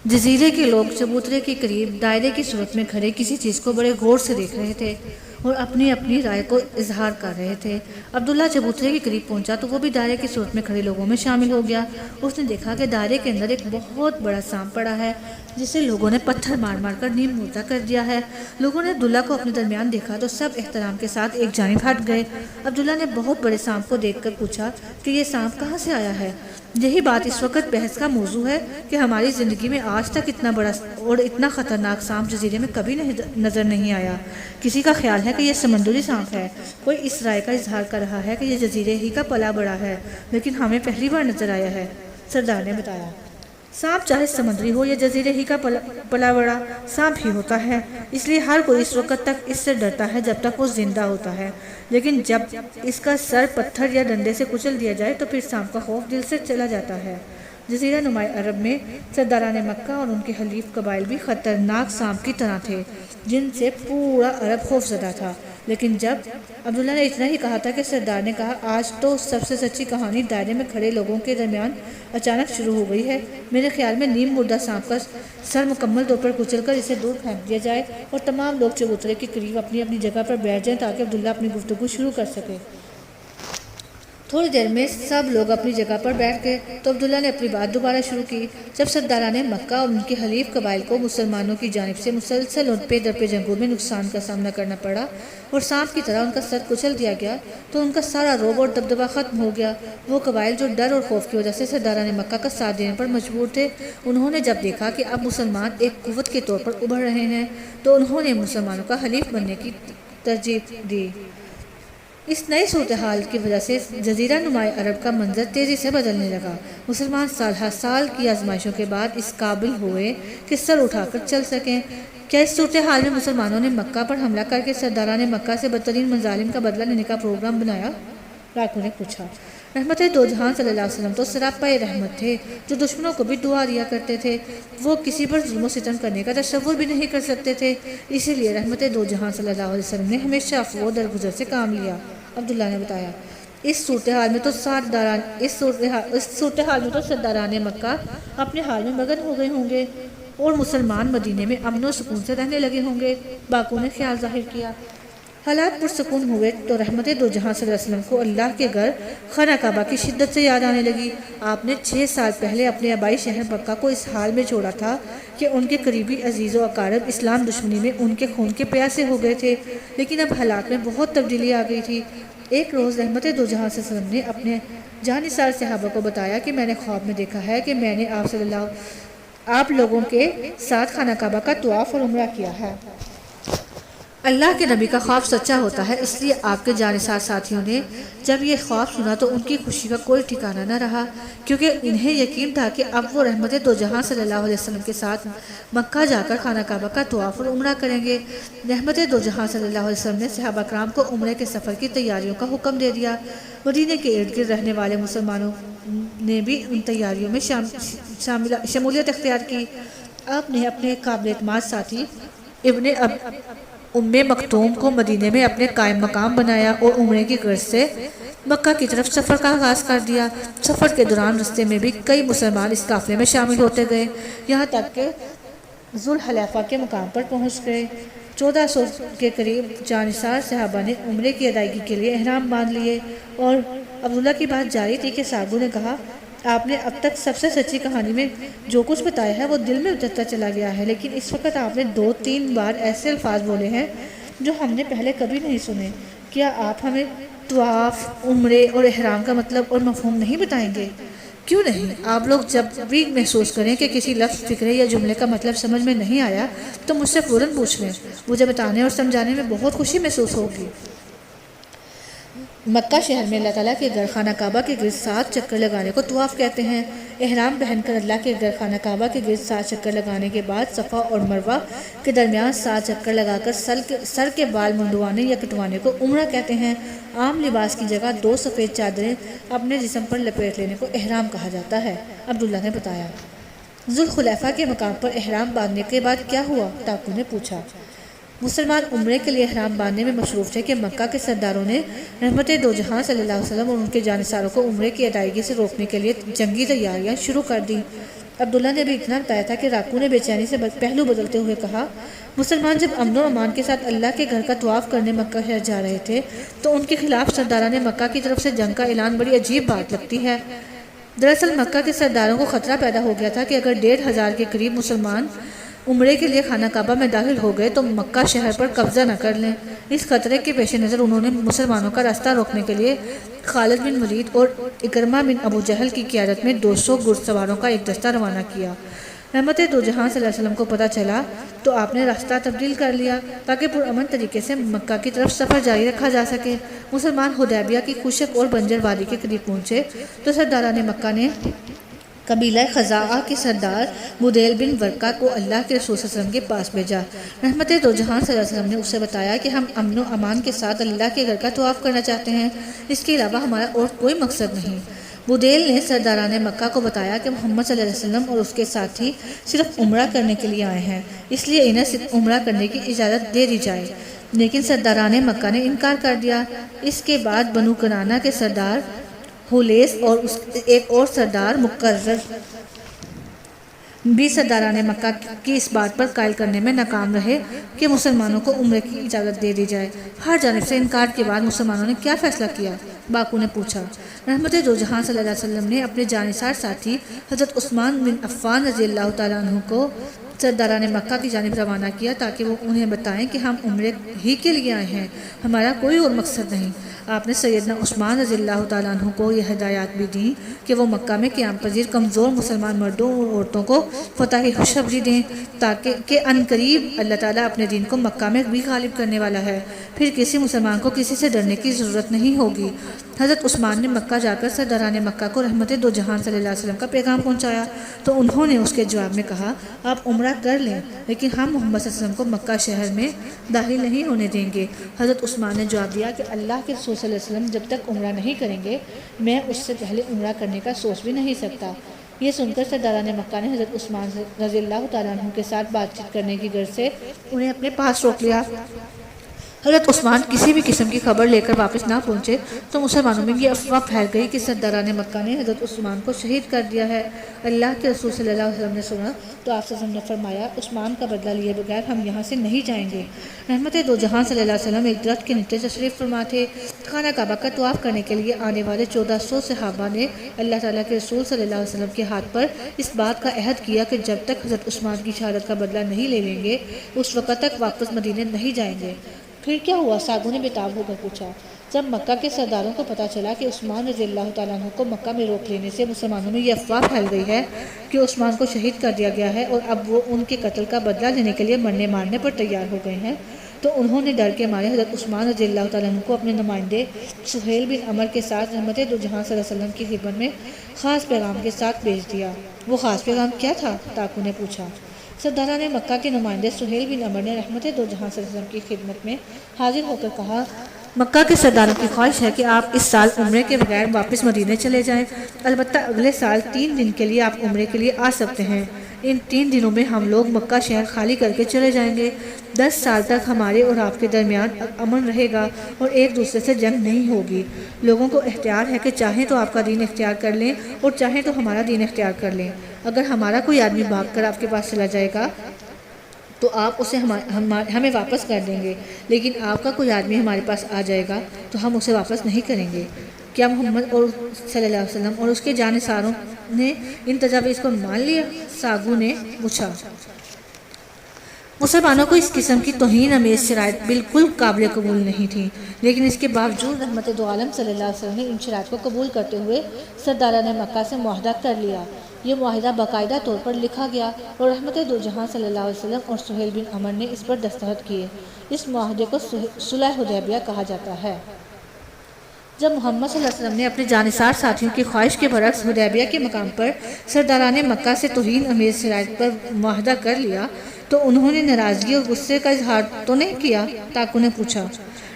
جزیرے کے لوگ چبوترے کے قریب دائرے کی صورت میں کھڑے کسی چیز کو بڑے غور سے دیکھ رہے تھے اور اپنی اپنی رائے کو اظہار کر رہے تھے۔ عبداللہ چبوترے کے قریب پہنچا تو وہ بھی دائرے کی صورت میں کھڑے لوگوں میں شامل ہو گیا۔ اس نے دیکھا کہ دائرے کے اندر ایک بہت بڑا سانپ پڑا ہے جسے لوگوں نے پتھر مار مار کر نیم مردہ کر دیا ہے۔ لوگوں نے عبداللہ کو اپنے درمیان دیکھا تو سب احترام کے ساتھ ایک جانب ہٹ گئے۔ عبداللہ نے بہت بڑے سانپ کو دیکھ کر پوچھا کہ یہ سانپ کہاں سے آیا ہے؟ یہی بات اس وقت بحث کا موضوع ہے کہ ہماری زندگی میں آج تک اتنا بڑا اور اتنا خطرناک سانپ جزیرے میں کبھی نظر نہیں آیا۔ کسی کا خیال ہے کہ یہ سمندری سانپ ہے، کوئی اس رائے کا اظہار کر رہا ہے کہ یہ جزیرے ہی کا پلا بڑا ہے، لیکن ہمیں پہلی بار نظر آیا ہے۔ سردار نے بتایا، سانپ چاہے سمندری ہو یا جزیرے ہی کا پلا بڑا، سانپ ہی ہوتا ہے، اس لیے ہر کوئی اس وقت تک اس سے ڈرتا ہے جب تک وہ زندہ ہوتا ہے، لیکن جب اس کا سر پتھر یا ڈنڈے سے کچل دیا جائے تو پھر سانپ کا خوف دل سے چلا جاتا ہے۔ جزیرہ نماء عرب میں سرداران مکہ اور ان کے حلیف قبائل بھی خطرناک سانپ کی طرح تھے جن سے پورا عرب خوف زدہ تھا، لیکن جب عبداللہ نے اتنا ہی کہا تھا کہ سردار نے کہا، آج تو سب سے سچی کہانی دائرے میں کھڑے لوگوں کے درمیان اچانک شروع ہو گئی ہے۔ میرے خیال میں نیم مردہ سانپ کا سر مکمل طور پر کچل کر اسے دور پھینک دیا جائے اور تمام لوگ چبوترے کے قریب اپنی اپنی جگہ پر بیٹھ جائیں تاکہ عبداللہ اپنی گفتگو شروع کر سکے۔ تھوڑی دیر میں سب لوگ اپنی جگہ پر بیٹھ گئے تو عبداللہ نے اپنی بات دوبارہ شروع کی۔ جب سرداران مکہ اور ان کے حلیف قبائل کو مسلمانوں کی جانب سے مسلسل اور پے در پے جنگوں میں نقصان کا سامنا کرنا پڑا اور سانپ کی طرح ان کا سر کچل دیا گیا تو ان کا سارا رعب اور دبدبہ ختم ہو گیا۔ وہ قبائل جو ڈر اور خوف کی وجہ سے سرداران مکہ کا ساتھ دینے پر مجبور تھے، انہوں نے جب دیکھا کہ اب مسلمان ایک قوت کے طور پر ابھر رہے ہیں تو انہوں نے مسلمانوں کا حلیف بننے کی ترجیح دی۔ اس نئی صورتحال کی وجہ سے جزیرہ نماء عرب کا منظر تیزی سے بدلنے لگا۔ مسلمان سال ہر سال کی آزمائشوں کے بعد اس قابل ہوئے کہ سر اٹھا کر چل سکیں۔ کیا اس صورتحال میں مسلمانوں نے مکہ پر حملہ کر کے سرداران مکہ سے بدترین مظالم کا بدلہ لینے کا پروگرام بنایا؟ لاکھوں نے پوچھا۔ رحمت دو جہاں صلی اللہ علیہ وسلم تو سراپا رحمت تھے جو دشمنوں کو بھی دعا دیا کرتے تھے، وہ کسی پر ظلم و ستم کرنے کا تصور بھی نہیں کر سکتے تھے، اسی لیے رحمت دو جہاں صلی اللہ علیہ وسلم نے ہمیشہ عفو و درگزر سے کام لیا۔ عبداللہ نے بتایا، اس صورتحال میں تو سرداران مکہ اپنے حال میں مگن ہو گئے ہوں گے اور مسلمان مدینے میں امن و سکون سے رہنے لگے ہوں گے۔ باقیوں نے خیال ظاہر کیا۔ حالات پرسکون ہوئے تو رحمت دو جہاں صلی اللہ علیہ وسلم کو اللہ کے گھر خانہ کعبہ کی شدت سے یاد آنے لگی۔ آپ نے 6 سال پہلے اپنے آبائی شہر مکہ کو اس حال میں چھوڑا تھا کہ ان کے قریبی عزیز و اقارب اسلام دشمنی میں ان کے خون کے پیاسے ہو گئے تھے، لیکن اب حالات میں بہت تبدیلی آ گئی تھی۔ ایک روز رحمت دو جہاں صلی اللہ علیہ وسلم نے اپنے جانثار صحابہ کو بتایا کہ میں نے خواب میں دیکھا ہے کہ میں نے آپ لوگوں کے ساتھ خانہ کعبہ کا طواف اور عمرہ کیا ہے۔ اللہ کے نبی کا خواب سچا ہوتا ہے، اس لیے آپ کے جانثار ساتھیوں نے جب یہ خواب سنا تو ان کی خوشی کا کوئی ٹھکانہ نہ رہا، کیونکہ انہیں یقین تھا کہ اب وہ رحمت دو جہاں صلی اللہ علیہ وسلم کے ساتھ مکہ جا کر خانہ کعبہ کا طواف اور عمرہ کریں گے۔ رحمت دو جہاں صلی اللہ علیہ وسلم نے صحابہ کرام کو عمرے کے سفر کی تیاریوں کا حکم دے دیا۔ مدینے کے ارد گرد رہنے والے مسلمانوں نے بھی ان تیاریوں میں شمولیت اختیار کی۔ آپ نے اپنے قابل اعتماد ساتھی ابن ام مکتوم کو مدینے میں اپنے قائم مقام بنایا اور عمرے کی غرض سے مکہ کی طرف سفر کا آغاز کر دیا۔ سفر کے دوران رستے میں بھی کئی مسلمان اس قافلے میں شامل ہوتے گئے، یہاں تک کہ ذوالحلیفہ کے مقام پر پہنچ گئے۔ 1400 کے قریب جانثار صحابہ نے عمرے کی ادائیگی کے لیے احرام باندھ لیے، اور عبداللہ کی بات جاری تھی کہ ساگو نے کہا، آپ نے اب تک سب سے سچی کہانی میں جو کچھ بتایا ہے وہ دل میں اترتا چلا گیا ہے، لیکن اس وقت آپ نے 2-3 بار ایسے الفاظ بولے ہیں جو ہم نے پہلے کبھی نہیں سنے۔ کیا آپ ہمیں طواف، عمرے اور احرام کا مطلب اور مفہوم نہیں بتائیں گے؟ کیوں نہیں؟ آپ لوگ جب بھی محسوس کریں کہ کسی لفظ، فکرے یا جملے کا مطلب سمجھ میں نہیں آیا تو مجھ سے فوراً پوچھ لیں، مجھے بتانے اور سمجھانے میں بہت خوشی محسوس ہوگی۔ مکہ شہر میں اللہ تعالیٰ کے گھر خانہ کعبہ کے گرد 7 چکر لگانے کو طواف کہتے ہیں۔ احرام پہن کر اللہ کے گھر خانہ کعبہ کے گرد 7 چکر لگانے کے بعد صفا اور مروہ کے درمیان 7 چکر لگا کر سر کے بال منڈوانے یا کٹوانے کو عمرہ کہتے ہیں۔ عام لباس کی جگہ 2 سفید چادریں اپنے جسم پر لپیٹ لینے کو احرام کہا جاتا ہے، عبداللہ نے بتایا۔ ذوالحلیفہ کے مقام پر احرام باندھنے کے بعد کیا ہوا؟ ٹاکو نے پوچھا۔ مسلمان عمرے کے لیے احرام باندھنے میں مصروف تھے کہ مکہ کے سرداروں نے رحمت دو جہاں صلی اللہ علیہ وسلم اور ان کے جانثاروں کو عمرے کی ادائیگی سے روکنے کے لیے جنگی تیاریاں شروع کر دیں۔ عبداللہ نے بھی اتنا بتایا تھا کہ راکو نے بے چینی سے پہلو بدلتے ہوئے کہا، مسلمان جب امن و امان کے ساتھ اللہ کے گھر کا طواف کرنے مکہ شہر جا رہے تھے تو ان کے خلاف سرداران مکہ کی طرف سے جنگ کا اعلان بڑی عجیب بات لگتی ہے۔ دراصل مکہ کے سرداروں کو خطرہ پیدا ہو گیا تھا کہ اگر 1500 کے قریب مسلمان عمرے کے لیے خانہ کعبہ میں داخل ہو گئے تو مکہ شہر پر قبضہ نہ کر لیں۔ اس خطرے کے پیش نظر انہوں نے مسلمانوں کا راستہ روکنے کے لیے خالد بن ولید اور اکرمہ بن ابو جہل کی قیادت میں 200 گھڑ سواروں کا ایک دستہ روانہ کیا۔ رحمت دو جہاں صلی اللہ علیہ وسلم کو پتہ چلا تو آپ نے راستہ تبدیل کر لیا تاکہ پرامن طریقے سے مکہ کی طرف سفر جاری رکھا جا سکے۔ مسلمان حدیبیہ کی خشک اور بنجر وادی کے قریب پہنچے تو سرداران مکہ نے قبیلہ خزاعہ کے سردار بدیل بن ورقہ کو اللہ کے رسول صلی اللہ علیہ وسلم کے پاس بھیجا۔ رحمت دو جہاں صلی اللہ علیہ وسلم نے اسے بتایا کہ ہم امن و امان کے ساتھ اللہ کے گھر کا طواف کرنا چاہتے ہیں، اس کے علاوہ ہمارا اور کوئی مقصد نہیں۔ بدیل نے سرداران مکہ کو بتایا کہ محمد صلی اللہ علیہ وسلم اور اس کے ساتھی صرف عمرہ کرنے کے لیے آئے ہیں، اس لیے انہیں صرف عمرہ کرنے کی اجازت دے دی جائے، لیکن سرداران مکہ نے انکار کر دیا۔ اس کے بعد بنو کنانہ کے سردار حلیس اور ایک اور سردار مقرر بھی سرداران مکہ کی اس بات پر قائل کرنے میں ناکام رہے کہ مسلمانوں کو عمرے کی اجازت دے دی جائے۔ ہر جانب سے انکار کے بعد مسلمانوں نے کیا فیصلہ کیا؟ باقو نے پوچھا۔ رحمت دو جہاں صلی اللہ علیہ وسلم نے اپنے جانثار ساتھی حضرت عثمان بن عفان رضی اللہ تعالیٰ عنہ کو سرداران مکہ کی جانب روانہ کیا تاکہ وہ انہیں بتائیں کہ ہم عمرے ہی کے لیے آئے ہیں، ہمارا کوئی اور مقصد نہیں۔ آپ نے سیدنا عثمان رضی اللہ تعالیٰ عنہ کو یہ ہدایات بھی دیں کہ وہ مکہ میں قیام پذیر کمزور مسلمان مردوں اور عورتوں کو فتح خوشخبری دیں تاکہ کہ عنقریب اللہ تعالیٰ اپنے دین کو مکہ میں بھی غالب کرنے والا ہے، پھر کسی مسلمان کو کسی سے ڈرنے کی ضرورت نہیں ہوگی۔ حضرت عثمان نے مکہ جا کر سرداران مکہ کو رحمت دو جہان صلی اللہ علیہ وسلم کا پیغام پہنچایا تو انہوں نے اس کے جواب میں کہا، آپ عمرہ کر لیں لیکن ہم محمد صلی اللہ علیہ وسلم کو مکہ شہر میں داخل نہیں ہونے دیں گے۔ حضرت عثمان نے جواب دیا کہ اللہ کے رسول صلی اللہ علیہ وسلم جب تک عمرہ نہیں کریں گے میں اس سے پہلے عمرہ کرنے کا سوچ بھی نہیں سکتا۔ یہ سن کر سرداران مکہ نے حضرت عثمان رضی اللہ تعالیٰ عنہ کے ساتھ بات چیت کرنے کی غرض سے انہیں اپنے پاس روک لیا۔ حضرت عثمان کسی بھی قسم کی خبر لے کر واپس نہ پہنچے تو مسلمانوں میں یہ افواہ پھیل گئی کہ سرداران مکہ نے حضرت عثمان کو شہید کر دیا ہے۔ اللہ کے رسول صلی اللہ علیہ وسلم نے سنا تو آپ صلی اللہ علیہ وسلم نے فرمایا، عثمان کا بدلہ لیے بغیر ہم یہاں سے نہیں جائیں گے۔ رحمت دو جہاں صلی اللہ علیہ وسلم ایک درخت کے نیچے تشریف فرما تھے۔ خانہ کعبہ کا طواف کرنے کے لیے آنے والے 1400 صحابہ نے اللہ تعالیٰ کے رسول صلی اللہ علیہ وسلم کے ہاتھ پر اس بات کا عہد کیا کہ جب تک حضرت عثمان کی شہادت کا بدلہ نہیں لے لیں گے اس وقت تک واپس مدینے نہیں جائیں گے۔ پھر کیا ہوا؟ ساگو نے بےتاب ہو کر پوچھا۔ جب مکہ کے سرداروں کو پتہ چلا کہ عثمان رضی اللہ تعالیٰ عنہ کو مکہ میں روک لینے سے مسلمانوں میں یہ افواہ پھیل گئی ہے کہ عثمان کو شہید کر دیا گیا ہے اور اب وہ ان کے قتل کا بدلہ لینے کے لیے مرنے مارنے پر تیار ہو گئے ہیں، تو انہوں نے ڈر کے مارے حضرت عثمان رضی اللہ تعالیٰ عنہ کو اپنے نمائندے سہیل بن عمر کے ساتھ رحمت دو جہاں صلی اللہ علیہ وسلم کی خدمت میں خاص پیغام کے ساتھ بھیج دیا۔ وہ خاص پیغام کیا تھا؟ تاکو نے پوچھا۔ سرداران مکہ کے نمائندے سہیل بن عمر نے رحمت دو جہاں صلی اللہ علیہ وسلم کی خدمت میں حاضر ہو کر کہا، مکہ کے سرداروں کی خواہش ہے کہ آپ اس سال عمرے کے بغیر واپس مدینے چلے جائیں، البتہ اگلے سال 3 دن کے لیے آپ عمرے کے لیے آ سکتے ہیں۔ ان 3 دنوں میں ہم لوگ مکہ شہر خالی کر کے چلے جائیں گے۔ 10 سال تک ہمارے اور آپ کے درمیان امن رہے گا اور ایک دوسرے سے جنگ نہیں ہوگی۔ لوگوں کو اختیار ہے کہ چاہیں تو آپ کا دین اختیار کر لیں اور چاہیں تو ہمارا دین اختیار کر لیں۔ اگر ہمارا کوئی آدمی بھاگ کر آپ کے پاس چلا جائے گا تو آپ اسے ہمیں واپس کر دیں گے، لیکن آپ کا کوئی آدمی ہمارے پاس آ جائے گا تو ہم اسے واپس نہیں کریں گے۔ کیا محمد اور صلی اللہ علیہ وسلم اور اس کے جانثاروں نے ان تجاویز کو مان لیا؟ ساگو نے پوچھا۔ مسلمانوں کو اس قسم کی توہین امیز شرائط بالکل قابل قبول نہیں تھیں، لیکن اس کے باوجود رحمت دو عالم صلی اللہ علیہ وسلم نے ان شرائط کو قبول کرتے ہوئے سرداران مکہ سے معاہدہ کر لیا۔ یہ معاہدہ باقاعدہ طور پر لکھا گیا اور رحمت دو جہاں صلی اللہ علیہ وسلم اور سہیل بن عمر نے اس پر دستخط کیے۔ اس معاہدے کو صلح حدیبیہ کہا جاتا ہے۔ جب محمد صلی اللہ علیہ وسلم نے اپنے جانثار ساتھیوں کی خواہش کے برعکس حدیبیہ کے مقام پر سرداران مکہ سے توہین امیز شرائط پر معاہدہ کر لیا تو انہوں نے ناراضگی اور غصے کا اظہار تو نہیں کیا؟ تاکو نے پوچھا۔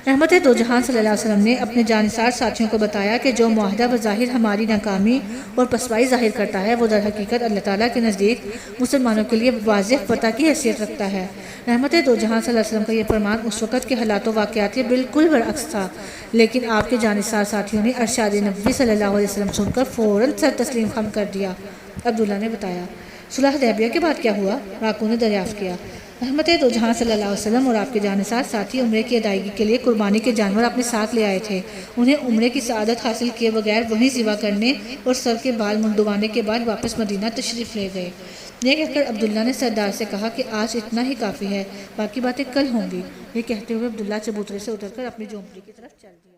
رحمت دو جہاں صلی اللہ علیہ وسلم نے اپنے جانثار ساتھیوں کو بتایا کہ جو معاہدہ بظاہر ہماری ناکامی اور پسپائی ظاہر کرتا ہے وہ در حقیقت اللہ تعالیٰ کے نزدیک مسلمانوں کے لیے واضح فتح کی حیثیت رکھتا ہے۔ رحمت دو جہاں صلی اللہ علیہ وسلم کا یہ فرمان اس وقت کے حالات و واقعات کے بالکل برعکس تھا، لیکن آپ کے جانثار ساتھیوں نے ارشاد نبوی صلی اللہ علیہ وسلم سن کر فوراً سر تسلیم خم کر دیا۔ عبداللہ نے بتایا، صلح حدیبیہ کے بعد کیا ہوا؟ راکو نے دریافت کیا۔ رحمت دو جہاں صلی اللہ علیہ وسلم اور آپ کے جانثار ساتھی عمرے کی ادائیگی کے لیے قربانی کے جانور اپنے ساتھ لے آئے تھے۔ انہیں عمرے کی سعادت حاصل کیے بغیر وہیں ذبح کرنے اور سر کے بال منڈوانے کے بعد واپس مدینہ تشریف لے گئے۔ یہ کہہ کر عبداللہ نے سردار سے کہا کہ آج اتنا ہی کافی ہے، باقی باتیں کل ہوں گی۔ یہ کہتے ہوئے عبداللہ چبوترے سے اتر کر اپنی جھونپڑی کی طرف چل دیا۔